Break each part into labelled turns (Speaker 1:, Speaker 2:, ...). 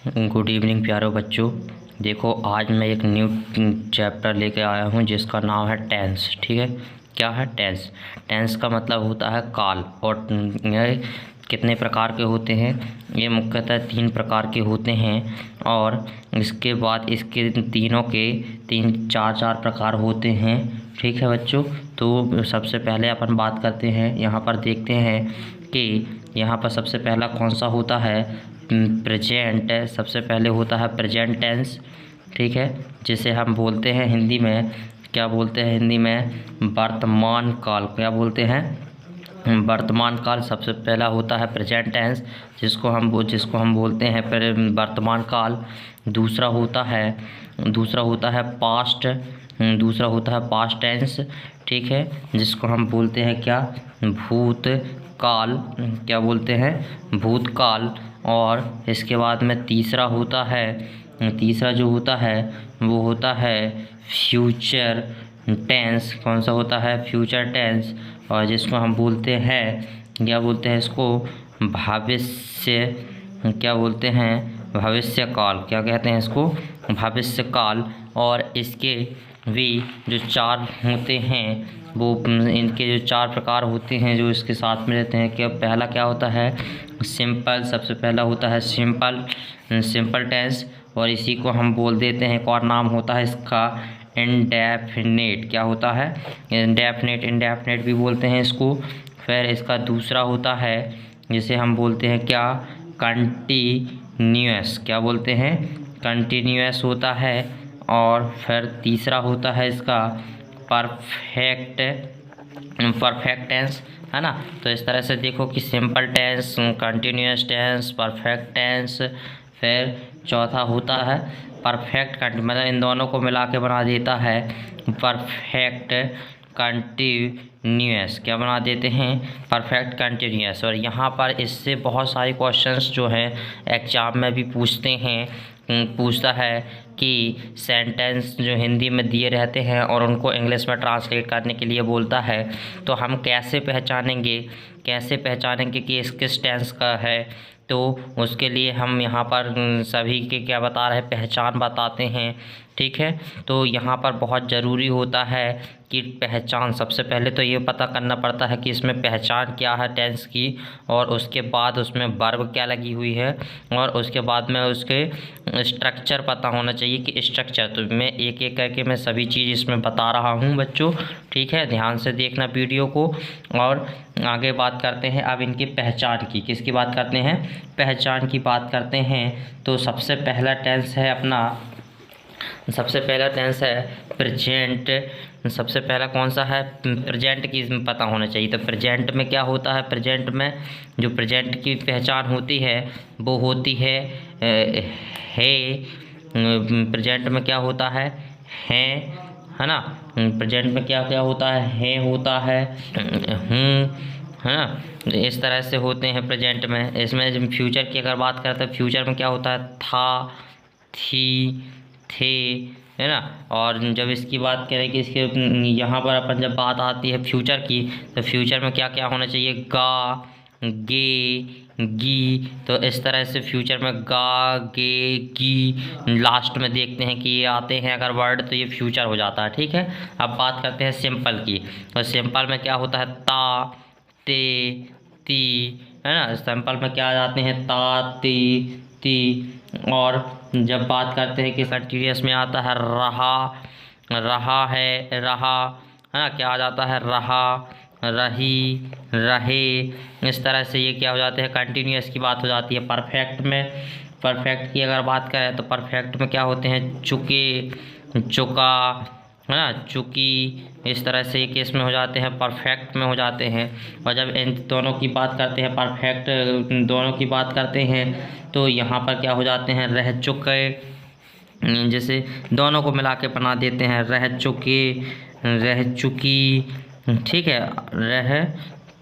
Speaker 1: Good evening प्यारे बच्चों। देखो आज मैं एक न्यू चैप्टर लेके आया हूँ जिसका नाम है टेंस। ठीक है, क्या है टेंस? टेंस का मतलब होता है काल। और ये कितने प्रकार के होते हैं? ये मुख्यतः 3 प्रकार के होते हैं। और इसके बाद इसके तीनों के 3-4 प्रकार होते हैं। ठीक है बच्चों, तो सबसे पहले अपन बात करते हैं। यहाँ पर देखते हैं कि यहाँ पर सबसे पहला कौन सा होता है? प्रेजेंट। सबसे पहले होता है प्रेजेंट टेंस। ठीक है, जिसे हम बोलते हैं हिंदी में, क्या बोलते हैं हिंदी में? वर्तमान काल। क्या बोलते हैं? वर्तमान काल सबसे पहला होता है प्रेजेंट टेंस, जिसको हम बोलते हैं वर्तमान काल। दूसरा होता है पास्ट। दूसरा होता है पास्ट टेंस। ठीक है, जिसको हम बोलते हैं क्या? भूतकाल। क्या बोलते हैं? भूतकाल। और इसके बाद में तीसरा जो होता है वो होता है फ्यूचर टेंस। कौन सा होता है? Future tense. और जिसको हम बोलते हैं, क्या बोलते हैं इसको? भविष्य। क्या बोलते हैं? भविष्य काल। क्या कहते हैं इसको? भविष्य काल। और इसके भी जो 4 होते हैं, वो इनके जो 4 प्रकार होते हैं जो इसके साथ में रहते हैं। क्या पहला क्या होता है? सिंपल। सबसे पहला होता है सिंपल टेंस। और इसी को हम बोल देते हैं, एक और नाम होता है इसका इंडेफिनिट। क्या होता है? इंडेफिनिट भी बोलते हैं इसको। फिर इसका दूसरा होता है जिसे हम बोलते हैं क्या? कंटिन्यूअस। क्या बोलते हैं? कंटिन्यूअस होता है। और फिर तीसरा होता है इसका परफेक्ट टेंस, है ना। तो इस तरह से देखो कि simple tense, continuous tense, perfect tense, फिर चौथा होता है परफेक्ट मतलब इन दोनों को मिला के बना देता है परफेक्ट कंटिन्यूअस। क्या बना देते हैं? Perfect continuous. और यहाँ पर इससे बहुत सारे क्वेश्चंस जो हैं एग्जाम में भी पूछता है कि सेंटेंस जो हिंदी में दिए रहते हैं और उनको इंग्लिश में ट्रांसलेट करने के लिए बोलता है। तो हम कैसे पहचानेंगे कि इस किस टेंस का है? तो उसके लिए हम यहाँ पर सभी के क्या बता रहे हैं? पहचान बताते हैं। ठीक है, तो यहाँ पर बहुत ज़रूरी होता है कि पहचान। सबसे पहले तो ये पता करना पड़ता है कि इसमें पहचान क्या है टेंस की, और उसके बाद उसमें वर्ब क्या लगी हुई है, और उसके बाद में उसके स्ट्रक्चर पता होना चाहिए कि स्ट्रक्चर। तो मैं एक एक करके मैं सभी चीज़ इसमें बता रहा हूँ बच्चों। ठीक है, ध्यान से देखना वीडियो को। और आगे बात करते हैं अब इनकी पहचान की। किसकी बात करते हैं? पहचान की बात करते हैं। तो सबसे पहला टेंस है प्रेजेंट। सबसे पहला कौन सा है? प्रेजेंट की पता होना चाहिए। तो प्रेजेंट में क्या होता है? प्रेजेंट में जो प्रेजेंट की पहचान होती है वो होती है प्रेजेंट में क्या होता है? है ना। प्रेजेंट में क्या क्या होता है? है होता है, है ना। इस तरह से होते हैं प्रेजेंट में। इसमें जब फ्यूचर की अगर बात करते हैं, फ्यूचर में क्या होता है? था, थी, थे, है ना। और जब इसकी बात करें कि इसके यहाँ पर अपन जब बात आती है फ्यूचर की, तो फ्यूचर में क्या क्या होना चाहिए? गा, गे, गी। तो इस तरह से फ्यूचर में गा, गे, गी, लास्ट में देखते हैं कि ये आते हैं अगर वर्ड, तो ये फ्यूचर हो जाता है। ठीक है, अब बात करते हैं सिंपल की। तो सिंपल में क्या होता है? ता, ते, ती, है ना। सिंपल में क्या आ जाते हैं? ता, ते, ती। और जब बात करते हैं कि कंटीन्यूअस में आता है रहा है, रहा, है ना। क्या आ जाता है? रहा, रही, रहे। इस तरह से ये क्या हो जाते हैं? कंटीन्यूअस की बात हो जाती है। परफेक्ट की अगर बात करें तो परफेक्ट में क्या होते हैं? चुके, चुका, है ना, चुकी। इस तरह से केस में हो जाते हैं, परफेक्ट में हो जाते हैं। और जब इन दोनों की बात करते हैं, परफेक्ट दोनों की बात करते हैं, तो यहाँ पर क्या हो जाते हैं? रह चुके। जैसे दोनों को मिला के बना देते हैं रह चुके, रह चुकी। ठीक है, रह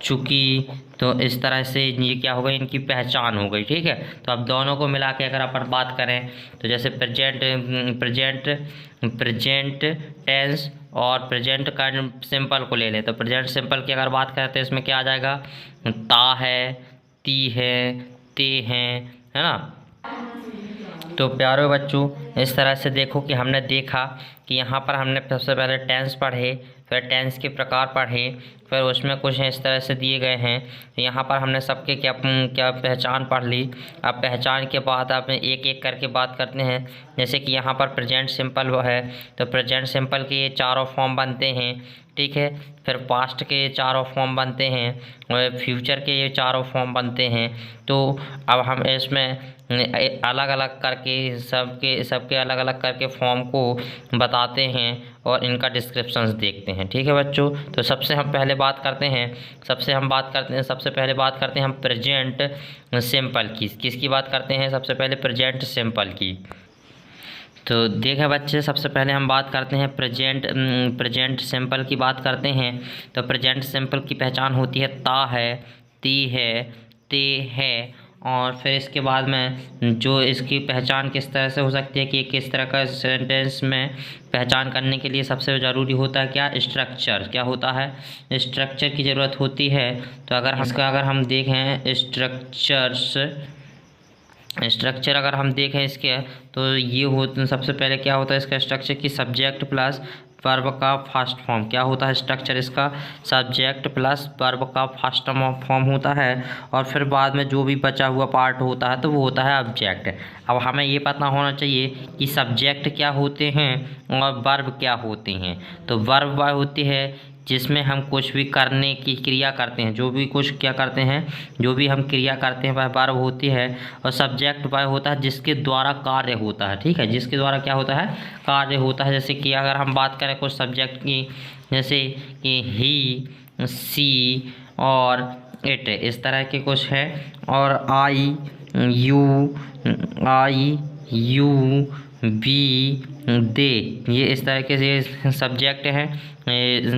Speaker 1: चुकी। तो इस तरह से ये क्या हो गई? इनकी पहचान हो गई। ठीक है, तो अब दोनों को मिला के अगर अपन बात करें तो जैसे प्रेजेंट टेंस और प्रेजेंट का सिंपल को ले लें। तो प्रेजेंट सिंपल की अगर बात करें तो इसमें क्या आ जाएगा? ता है, ती है, ते हैं, है ना। तो प्यारे बच्चों, इस तरह से देखो कि हमने देखा कि यहाँ पर हमने सबसे पहले टेंस पढ़े, फिर टेंस के प्रकार पढ़े, फिर उसमें कुछ इस तरह से दिए गए हैं। यहाँ पर हमने सबके क्या क्या पहचान पढ़ ली। अब पहचान के बाद अब एक एक करके बात करते हैं। जैसे कि यहाँ पर प्रेजेंट सिंपल है, तो प्रेजेंट सिंपल के ये चारों फॉर्म बनते हैं, ठीक है। फिर पास्ट के ये चारों फॉर्म बनते हैं और फ्यूचर के ये चारों फॉर्म बनते हैं। तो अब हम इसमें अलग अलग करके सबके अलग अलग करके फॉर्म को बताते हैं और इनका डिस्क्रिप्शंस देखते हैं, ठीक है बच्चों। तो सबसे पहले बात करते हैं हम प्रेजेंट सिंपल की। किसकी बात करते हैं? सबसे पहले प्रेजेंट सिंपल की। तो देखें बच्चे, सबसे पहले हम बात करते हैं प्रेजेंट सिंपल की बात करते हैं। तो प्रेजेंट सिंपल की पहचान होती है ता है, ती है, ते है। और फिर इसके बाद में जो इसकी पहचान किस तरह से हो सकती है कि किस तरह का सेंटेंस में पहचान करने के लिए सबसे ज़रूरी होता है क्या? स्ट्रक्चर। क्या होता है? स्ट्रक्चर की ज़रूरत होती है। तो अगर हम देखें स्ट्रक्चर अगर हम देखें इसके, तो ये होता सबसे पहले क्या होता है इसका स्ट्रक्चर की सब्जेक्ट प्लस वर्ब का फर्स्ट फॉर्म। क्या होता है स्ट्रक्चर इसका? सब्जेक्ट प्लस वर्ब का फर्स्ट फॉर्म होता है। और फिर बाद में जो भी बचा हुआ पार्ट होता है तो वो होता है ऑब्जेक्ट। अब हमें ये पता होना चाहिए कि सब्जेक्ट क्या होते हैं और वर्ब क्या होते हैं। तो वर्ब वह होती है जिसमें हम कुछ भी करने की क्रिया करते हैं, जो भी हम क्रिया करते हैं वह वर्ब होती है। और सब्जेक्ट वह होता है जिसके द्वारा कार्य होता है, ठीक है, जिसके द्वारा क्या होता है? कार्य होता है। जैसे कि अगर हम बात करें कुछ सब्जेक्ट की, जैसे कि ही, सी और इट, इस तरह के कुछ है। और आई, यू, बी, दे, ये इस तरह के ये सब्जेक्ट हैं,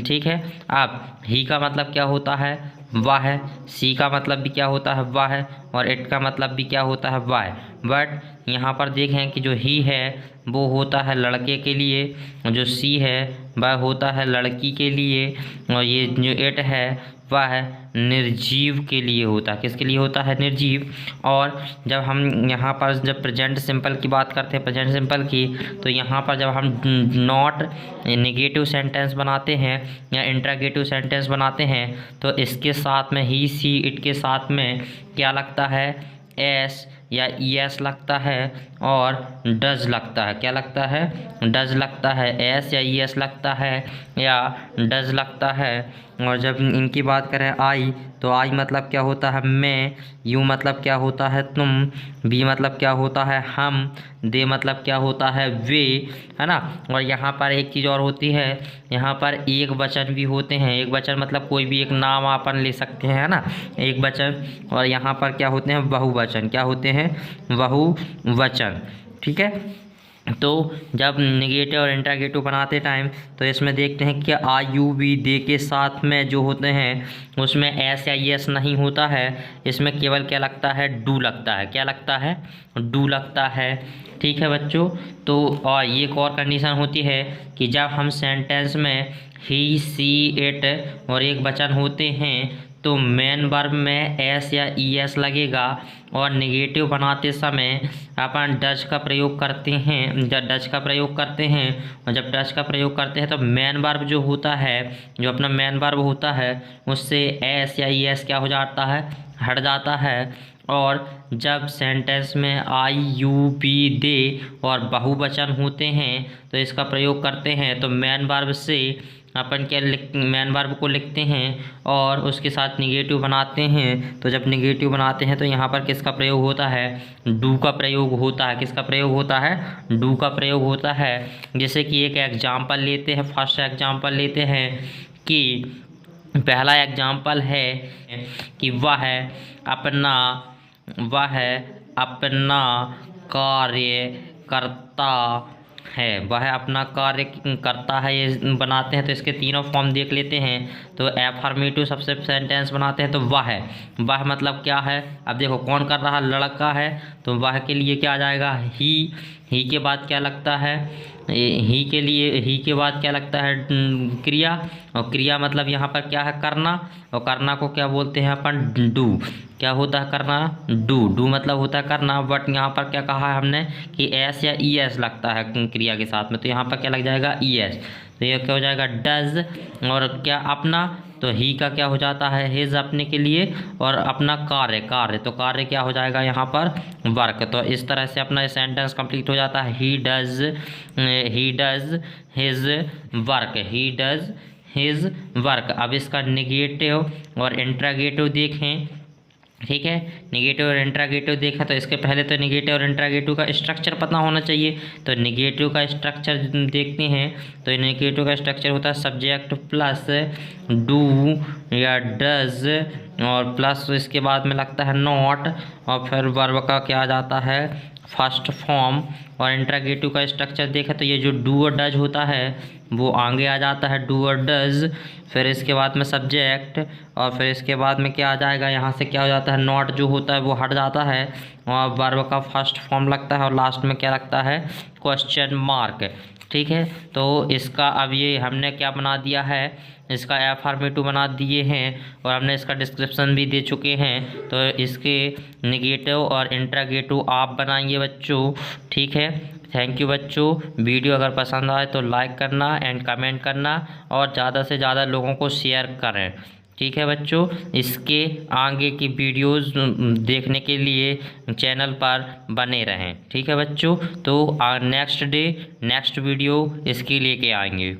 Speaker 1: ठीक है। अब ही का मतलब क्या होता है? वह है। सी का मतलब भी क्या होता है? वह है। और इट का मतलब भी क्या होता है? वह है। बट यहाँ पर देखें कि जो ही है वो होता है लड़के के लिए, जो सी है वह होता है लड़की के लिए, और ये जो इट है वह है निर्जीव के लिए होता है। किसके लिए होता है? निर्जीव। और जब हम यहाँ पर जब प्रेजेंट सिंपल की बात करते हैं, प्रेजेंट सिंपल की, तो यहाँ पर जब हम नॉट नेगेटिव सेंटेंस बनाते हैं या इंटरोगेटिव सेंटेंस बनाते हैं तो इसके साथ में ही, सी, इट के साथ में क्या लगता है? एस या ईएस लगता है और डज लगता है। क्या लगता है? डज लगता है। एस या ईएस लगता है या डज लगता है। और जब इनकी बात करें आई, तो आई मतलब क्या होता है? मैं। यू मतलब क्या होता है? तुम। बी मतलब क्या होता है? हम। दे मतलब क्या होता है? वे, है ना। और यहाँ पर एक चीज़ और होती है, यहाँ पर एक वचन भी होते हैं। एक वचन मतलब कोई भी एक नाम अपन ले सकते हैं, है ना, एक वचन। और यहाँ पर क्या होते हैं? बहुवचन। क्या होते हैं? बहुवचन, ठीक है। तो जब नेगेटिव और इंटरोगेटिव बनाते टाइम तो इसमें देखते हैं कि आ, यू, वी, दे के साथ में जो होते हैं उसमें एस या यस नहीं होता है। इसमें केवल क्या लगता है? डू लगता है। क्या लगता है? डू लगता है, ठीक है बच्चों। तो और ये एक और कंडीशन होती है कि जब हम सेंटेंस में ही, सी, इट और एक वचन होते हैं तो मेन वर्ब में एस या ईएस लगेगा। और नेगेटिव बनाते समय अपन डज का प्रयोग करते हैं। जब डज का प्रयोग करते हैं और जब डज का प्रयोग करते हैं तो मेन वर्ब जो होता है, जो अपना मेन वर्ब होता है, उससे एस या ईएस क्या हो जाता है? हट जाता है। और जब सेंटेंस में आई, यू, बी, दे और बहुवचन होते हैं तो इसका प्रयोग करते हैं तो मेन वर्ब से अपन क्या मेन वर्ब को लिखते हैं और उसके साथ नेगेटिव बनाते हैं। तो जब नेगेटिव बनाते हैं तो यहाँ पर किसका प्रयोग होता है? डू का प्रयोग होता है। किसका प्रयोग होता है? डू का प्रयोग होता है। जैसे कि एक एग्जाम्पल लेते हैं, फर्स्ट एग्जाम्पल लेते हैं कि पहला एग्जाम्पल है कि वह अपना कार्य करता है। वह अपना कार्य करता है, ये बनाते हैं तो इसके तीनों फॉर्म देख लेते हैं। तो एफर्मेटिव सबसे सेंटेंस बनाते हैं तो वह मतलब क्या है? अब देखो कौन कर रहा है? लड़का है, तो वह के लिए क्या आ जाएगा? ही। ही के बाद क्या लगता है, ही के लिए ही के बाद क्या लगता है, क्रिया। और क्रिया मतलब यहाँ पर क्या है, करना। और करना को क्या बोलते हैं अपन, डू। क्या होता है करना, डू मतलब होता है करना। बट यहाँ पर क्या कहा है हमने कि एस या ई एस लगता है क्रिया के साथ में, तो यहाँ पर क्या लग जाएगा, ई एस। तो ये क्या हो जाएगा, डज। और क्या, अपना, तो ही का क्या हो जाता है, हिज, अपने के लिए। और अपना कार्य, तो कार्य क्या हो जाएगा यहाँ पर, वर्क। तो इस तरह से अपना सेंटेंस कंप्लीट हो जाता है, he does his work, he does his work. अब इसका निगेटिव और इंट्रागेटिव देखें, ठीक है। निगेटिव और इंट्रागेटिव देखा, तो इसके पहले तो निगेटिव और इंट्रागेटिव का स्ट्रक्चर पता होना चाहिए। तो निगेटिव का स्ट्रक्चर देखते हैं, तो निगेटिव का स्ट्रक्चर होता है सब्जेक्ट प्लस डू या डज, और प्लस इसके बाद में लगता है नॉट, और फिर वर्ब का क्या आ जाता है, फर्स्ट फॉर्म। और इंट्रागेटिव का स्ट्रक्चर देखा, तो ये जो डू और डज होता है वो आगे आ जाता है, डू और डज। फिर इसके बाद में सब्जेक्ट, और फिर इसके बाद में क्या आ जाएगा, यहाँ से क्या हो जाता है, नॉट जो होता है वो हट जाता है, और वर्ब का फर्स्ट फॉर्म लगता है, और लास्ट में क्या लगता है, क्वेश्चन मार्क। ठीक है, तो इसका अब ये हमने क्या बना दिया है, इसका एफर्मेटिव बना दिए हैं, और हमने इसका डिस्क्रिप्शन भी दे चुके हैं। तो इसके निगेटिव और इंट्रागेटिव आप बनाएंगे बच्चों, ठीक है। थैंक यू बच्चों। वीडियो अगर पसंद आए तो लाइक करना एंड कमेंट करना, और ज़्यादा से ज़्यादा लोगों को शेयर करें, ठीक है बच्चों। इसके आगे की वीडियोस देखने के लिए चैनल पर बने रहें, ठीक है बच्चों। तो नेक्स्ट वीडियो इसकी लेके आएंगे।